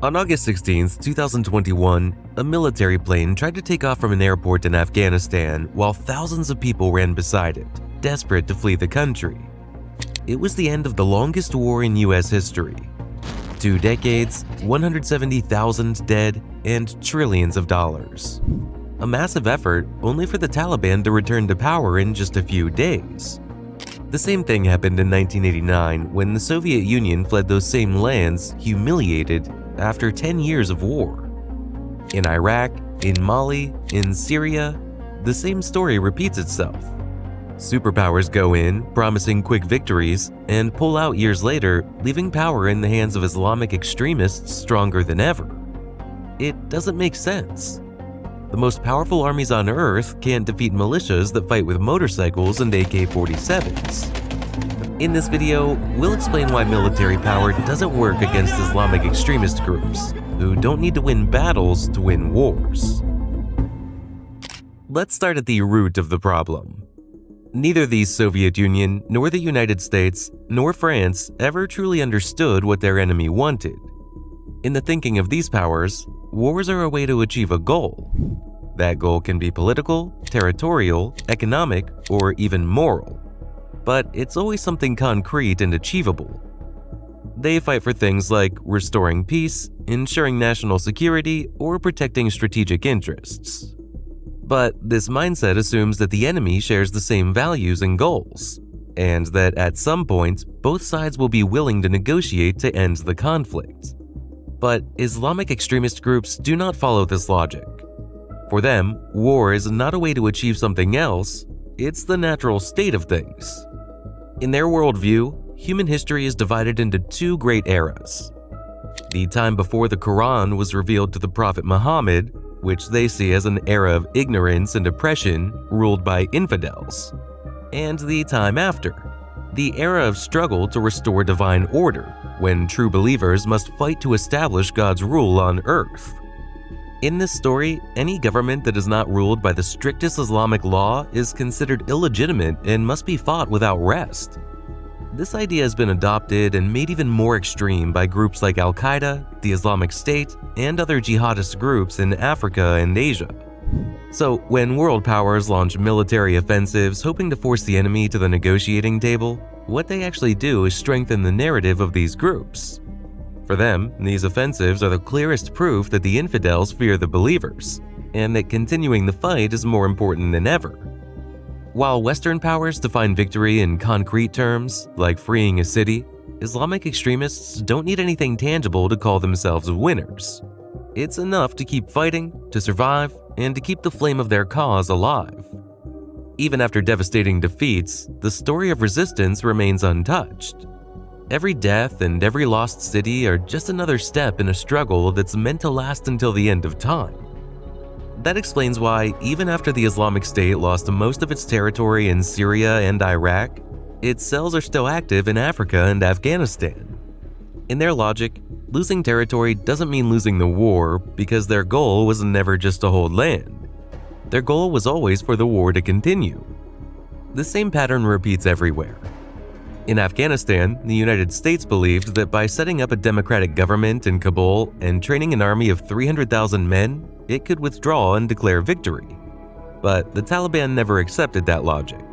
On August 16, 2021, a military plane tried to take off from an airport in Afghanistan while thousands of people ran beside it, desperate to flee the country. It was the end of the longest war in US history. 2 decades, 170,000 dead, and trillions of dollars. A massive effort only for the Taliban to return to power in just a few days. The same thing happened in 1989 when the Soviet Union fled those same lands humiliated after 10 years of war. In Iraq, in Mali, in Syria, the same story repeats itself. Superpowers go in, promising quick victories, and pull out years later, leaving power in the hands of Islamic extremists stronger than ever. It doesn't make sense. The most powerful armies on Earth can't defeat militias that fight with motorcycles and AK-47s. In this video, we'll explain why military power doesn't work against Islamic extremist groups, who don't need to win battles to win wars. Let's start at the root of the problem. Neither the Soviet Union, nor the United States, nor France ever truly understood what their enemy wanted. In the thinking of these powers, wars are a way to achieve a goal. That goal can be political, territorial, economic, or even moral. But it's always something concrete and achievable. They fight for things like restoring peace, ensuring national security, or protecting strategic interests. But this mindset assumes that the enemy shares the same values and goals, and that at some point, both sides will be willing to negotiate to end the conflict. But Islamic extremist groups do not follow this logic. For them, war is not a way to achieve something else, it's the natural state of things. In their worldview, human history is divided into 2 great eras. The time before the Quran was revealed to the Prophet Muhammad, which they see as an era of ignorance and oppression ruled by infidels, and the time after, the era of struggle to restore divine order, when true believers must fight to establish God's rule on earth. In this story, any government that is not ruled by the strictest Islamic law is considered illegitimate and must be fought without rest. This idea has been adopted and made even more extreme by groups like Al-Qaeda, the Islamic State, and other jihadist groups in Africa and Asia. So, when world powers launch military offensives hoping to force the enemy to the negotiating table, what they actually do is strengthen the narrative of these groups. For them, these offensives are the clearest proof that the infidels fear the believers, and that continuing the fight is more important than ever. While Western powers define victory in concrete terms, like freeing a city, Islamic extremists don't need anything tangible to call themselves winners. It's enough to keep fighting, to survive, and to keep the flame of their cause alive. Even after devastating defeats, the story of resistance remains untouched. Every death and every lost city are just another step in a struggle that's meant to last until the end of time. That explains why, even after the Islamic State lost most of its territory in Syria and Iraq, its cells are still active in Africa and Afghanistan. In their logic, losing territory doesn't mean losing the war because their goal was never just to hold land. Their goal was always for the war to continue. The same pattern repeats everywhere. In Afghanistan, the United States believed that by setting up a democratic government in Kabul and training an army of 300,000 men, it could withdraw and declare victory. But the Taliban never accepted that logic.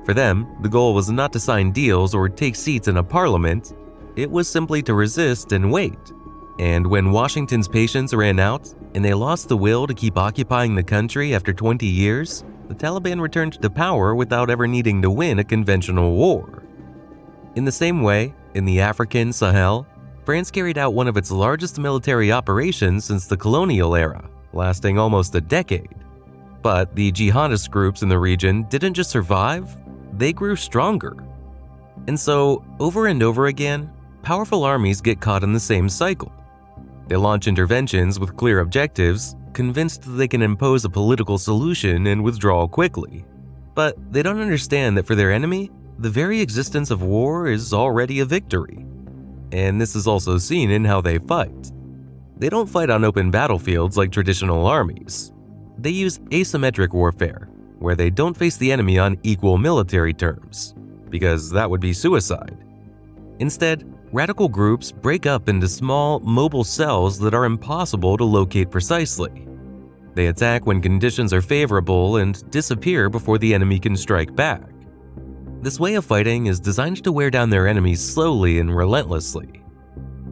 For them, the goal was not to sign deals or take seats in a parliament, it was simply to resist and wait. And when Washington's patience ran out, and they lost the will to keep occupying the country after 20 years, the Taliban returned to power without ever needing to win a conventional war. In the same way, in the African Sahel, France carried out one of its largest military operations since the colonial era, lasting almost a decade. But the jihadist groups in the region didn't just survive, they grew stronger. And so, over and over again, powerful armies get caught in the same cycle. They launch interventions with clear objectives, convinced that they can impose a political solution and withdraw quickly. But they don't understand that for their enemy, the very existence of war is already a victory. And this is also seen in how they fight. They don't fight on open battlefields like traditional armies. They use asymmetric warfare, where they don't face the enemy on equal military terms, because that would be suicide. Instead, radical groups break up into small, mobile cells that are impossible to locate precisely. They attack when conditions are favorable and disappear before the enemy can strike back. This way of fighting is designed to wear down their enemies slowly and relentlessly.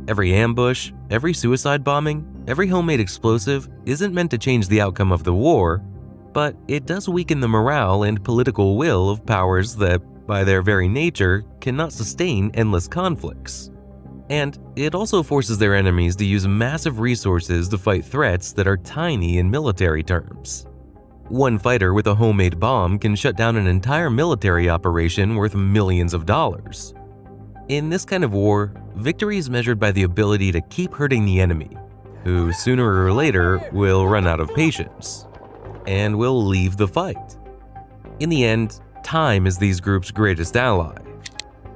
Every ambush, every suicide bombing, every homemade explosive isn't meant to change the outcome of the war, but it does weaken the morale and political will of powers that, by their very nature, cannot sustain endless conflicts. And it also forces their enemies to use massive resources to fight threats that are tiny in military terms. One fighter with a homemade bomb can shut down an entire military operation worth millions of dollars. In this kind of war, victory is measured by the ability to keep hurting the enemy, who sooner or later will run out of patience and will leave the fight. In the end, time is these groups' greatest ally.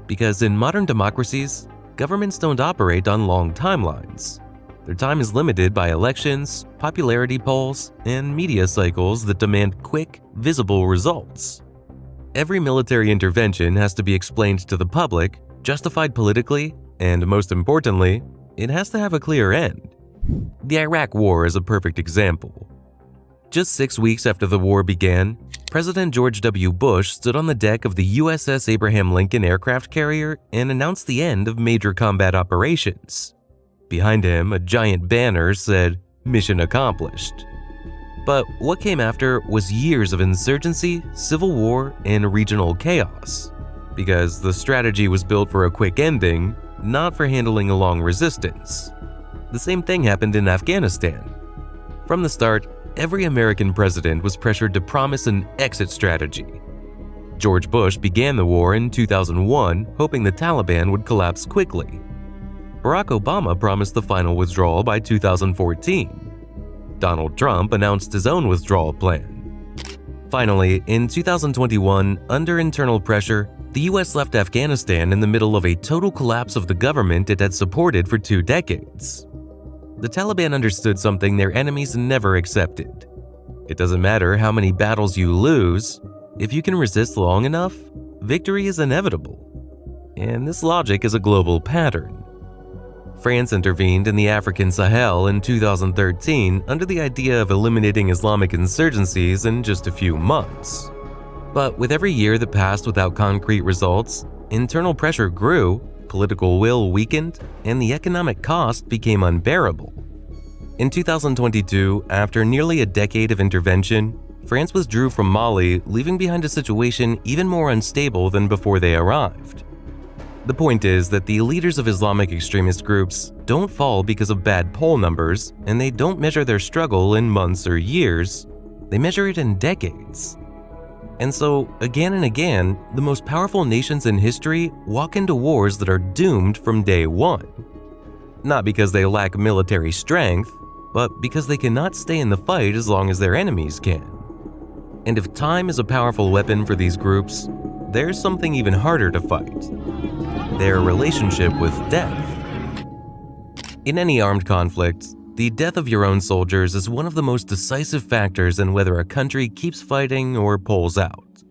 Because in modern democracies, governments don't operate on long timelines. Their time is limited by elections, popularity polls, and media cycles that demand quick, visible results. Every military intervention has to be explained to the public, justified politically, and most importantly, it has to have a clear end. The Iraq War is a perfect example. Just 6 weeks after the war began, President George W. Bush stood on the deck of the USS Abraham Lincoln aircraft carrier and announced the end of major combat operations. Behind him, a giant banner said, "Mission accomplished." But what came after was years of insurgency, civil war, and regional chaos, because the strategy was built for a quick ending, not for handling a long resistance. The same thing happened in Afghanistan. From the start, every American president was pressured to promise an exit strategy. George Bush began the war in 2001, hoping the Taliban would collapse quickly. Barack Obama promised the final withdrawal by 2014. Donald Trump announced his own withdrawal plan. Finally, in 2021, under internal pressure, the US left Afghanistan in the middle of a total collapse of the government it had supported for 2 decades. The Taliban understood something their enemies never accepted. It doesn't matter how many battles you lose, if you can resist long enough, victory is inevitable. And this logic is a global pattern. France intervened in the African Sahel in 2013 under the idea of eliminating Islamic insurgencies in just a few months. But with every year that passed without concrete results, internal pressure grew, political will weakened, and the economic cost became unbearable. In 2022, after nearly a decade of intervention, France withdrew from Mali, leaving behind a situation even more unstable than before they arrived. The point is that the leaders of Islamic extremist groups don't fall because of bad poll numbers, and they don't measure their struggle in months or years, they measure it in decades. And so, again and again, the most powerful nations in history walk into wars that are doomed from day one. Not because they lack military strength, but because they cannot stay in the fight as long as their enemies can. And if time is a powerful weapon for these groups, there's something even harder to fight: their relationship with death. In any armed conflict, the death of your own soldiers is one of the most decisive factors in whether a country keeps fighting or pulls out.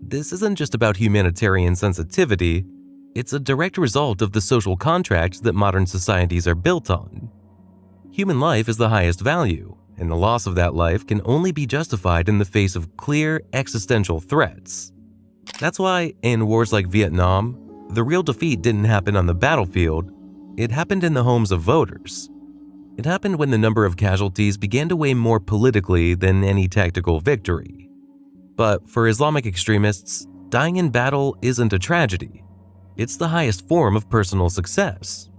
This isn't just about humanitarian sensitivity, it's a direct result of the social contract that modern societies are built on. Human life is the highest value, and the loss of that life can only be justified in the face of clear existential threats. That's why, in wars like Vietnam, the real defeat didn't happen on the battlefield, it happened in the homes of voters. It happened when the number of casualties began to weigh more politically than any tactical victory. But for Islamic extremists, dying in battle isn't a tragedy. It's the highest form of personal success.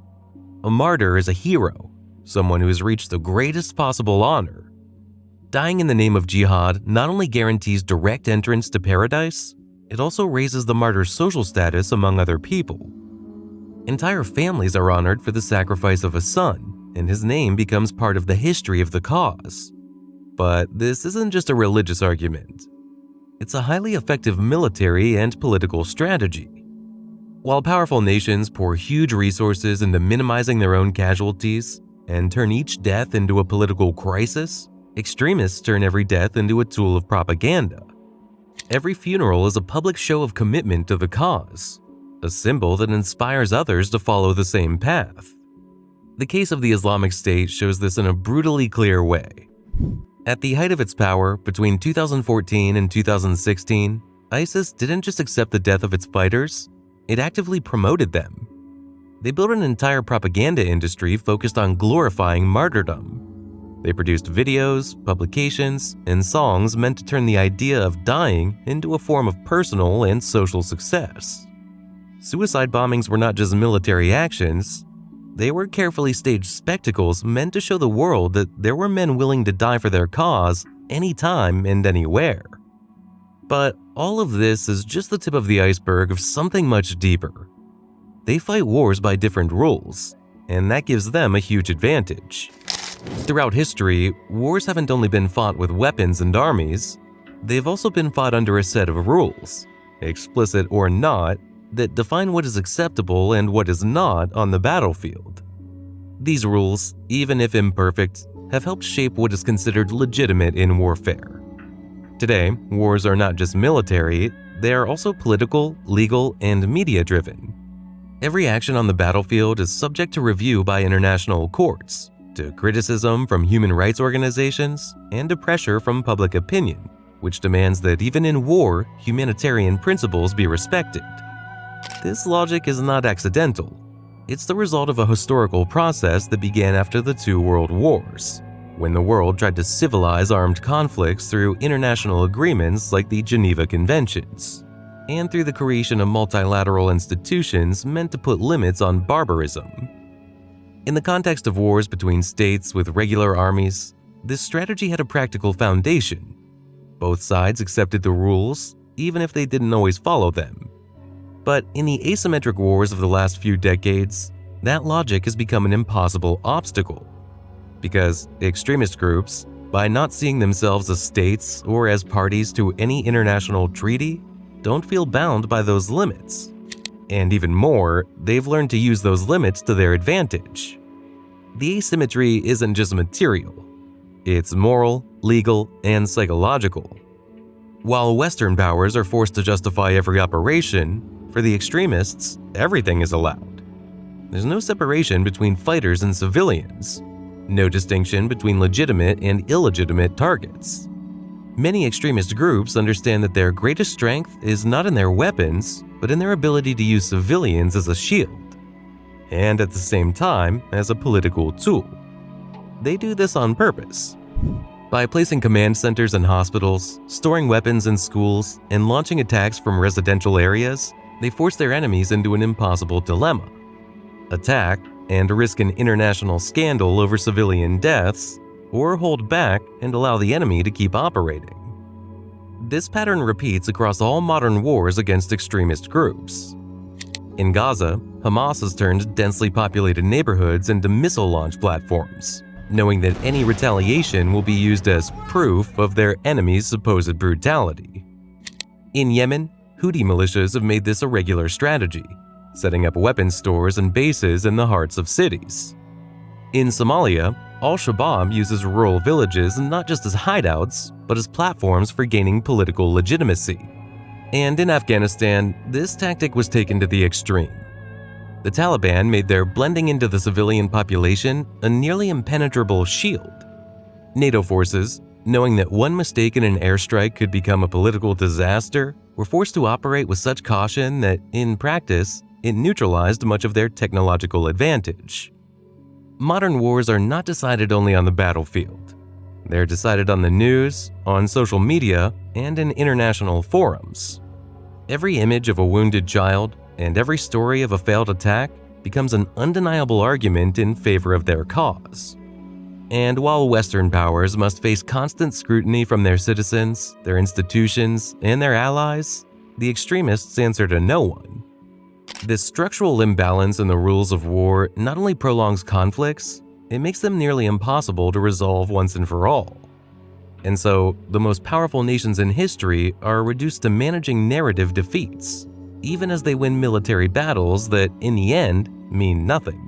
A martyr is a hero, someone who has reached the greatest possible honor. Dying in the name of jihad not only guarantees direct entrance to paradise, it also raises the martyr's social status among other people. Entire families are honored for the sacrifice of a son, and his name becomes part of the history of the cause. But this isn't just a religious argument. It's a highly effective military and political strategy. While powerful nations pour huge resources into minimizing their own casualties and turn each death into a political crisis, extremists turn every death into a tool of propaganda. Every funeral is a public show of commitment to the cause. a symbol that inspires others to follow the same path. The case of the Islamic State shows this in a brutally clear way. At the height of its power, between 2014 and 2016, ISIS didn't just accept the death of its fighters, it actively promoted them. They built an entire propaganda industry focused on glorifying martyrdom. They produced videos, publications, and songs meant to turn the idea of dying into a form of personal and social success. Suicide bombings were not just military actions, they were carefully staged spectacles meant to show the world that there were men willing to die for their cause anytime and anywhere. But all of this is just the tip of the iceberg of something much deeper. They fight wars by different rules, and that gives them a huge advantage. Throughout history, wars haven't only been fought with weapons and armies, they've also been fought under a set of rules, explicit or not, that define what is acceptable and what is not on the battlefield. These rules, even if imperfect, have helped shape what is considered legitimate in warfare. Today, wars are not just military, they are also political, legal, and media-driven. Every action on the battlefield is subject to review by international courts, to criticism from human rights organizations, and to pressure from public opinion, which demands that even in war, humanitarian principles be respected. This logic is not accidental. It's the result of a historical process that began after the two world wars, when the world tried to civilize armed conflicts through international agreements like the Geneva Conventions, and through the creation of multilateral institutions meant to put limits on barbarism. In the context of wars between states with regular armies, this strategy had a practical foundation. Both sides accepted the rules, even if they didn't always follow them. But in the asymmetric wars of the last few decades, that logic has become an impossible obstacle. Because extremist groups, by not seeing themselves as states or as parties to any international treaty, don't feel bound by those limits. And even more, they've learned to use those limits to their advantage. The asymmetry isn't just material. It's moral, legal, and psychological. While Western powers are forced to justify every operation, for the extremists, everything is allowed. There's no separation between fighters and civilians, no distinction between legitimate and illegitimate targets. Many extremist groups understand that their greatest strength is not in their weapons, but in their ability to use civilians as a shield, and at the same time as a political tool. They do this on purpose. By placing command centers in hospitals, storing weapons in schools, and launching attacks from residential areas, they force their enemies into an impossible dilemma: attack and risk an international scandal over civilian deaths, or hold back and allow the enemy to keep operating. This pattern repeats across all modern wars against extremist groups. In Gaza, Hamas has turned densely populated neighborhoods into missile launch platforms, knowing that any retaliation will be used as proof of their enemy's supposed brutality. In Yemen, Houthi militias have made this a regular strategy, setting up weapons stores and bases in the hearts of cities. In Somalia, Al-Shabaab uses rural villages not just as hideouts, but as platforms for gaining political legitimacy. And in Afghanistan, this tactic was taken to the extreme. The Taliban made their blending into the civilian population a nearly impenetrable shield. NATO forces, knowing that one mistake in an airstrike could become a political disaster, were forced to operate with such caution that, in practice, it neutralized much of their technological advantage. Modern wars are not decided only on the battlefield. They're decided on the news, on social media, and in international forums. Every image of a wounded child and every story of a failed attack becomes an undeniable argument in favor of their cause. And while Western powers must face constant scrutiny from their citizens, their institutions, and their allies, the extremists answer to no one. This structural imbalance in the rules of war not only prolongs conflicts, it makes them nearly impossible to resolve once and for all. And so, the most powerful nations in history are reduced to managing narrative defeats, even as they win military battles that, in the end, mean nothing.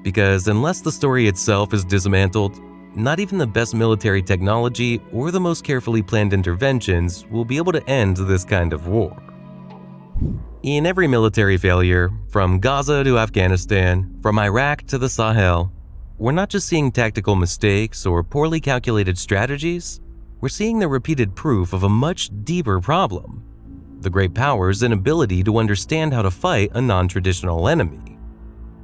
Because unless the story itself is dismantled, not even the best military technology or the most carefully planned interventions will be able to end this kind of war. In every military failure, from Gaza to Afghanistan, from Iraq to the Sahel, we're not just seeing tactical mistakes or poorly calculated strategies, we're seeing the repeated proof of a much deeper problem: the great powers' inability to understand how to fight a non-traditional enemy.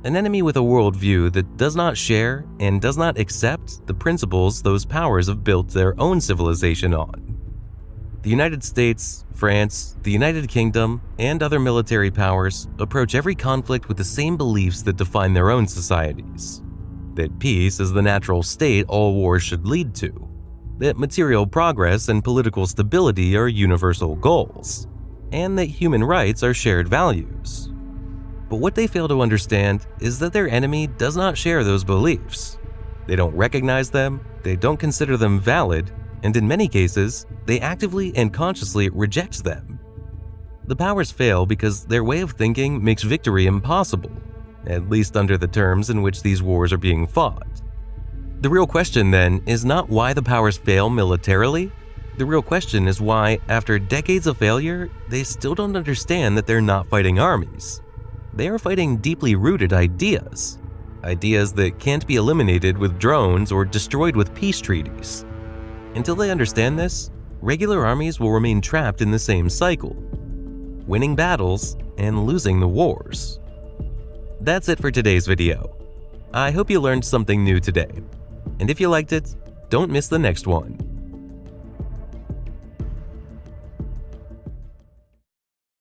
An enemy with a worldview that does not share and does not accept the principles those powers have built their own civilization on. The United States, France, the United Kingdom, and other military powers approach every conflict with the same beliefs that define their own societies: that peace is the natural state all wars should lead to, that material progress and political stability are universal goals, and that human rights are shared values. But what they fail to understand is that their enemy does not share those beliefs. They don't recognize them, they don't consider them valid, and in many cases, they actively and consciously reject them. The powers fail because their way of thinking makes victory impossible, at least under the terms in which these wars are being fought. The real question then is not why the powers fail militarily. The real question is why, after decades of failure, they still don't understand that they're not fighting armies. They are fighting deeply rooted ideas. Ideas that can't be eliminated with drones or destroyed with peace treaties. Until they understand this, regular armies will remain trapped in the same cycle, winning battles and losing the wars. That's it for today's video. I hope you learned something new today. And if you liked it, don't miss the next one.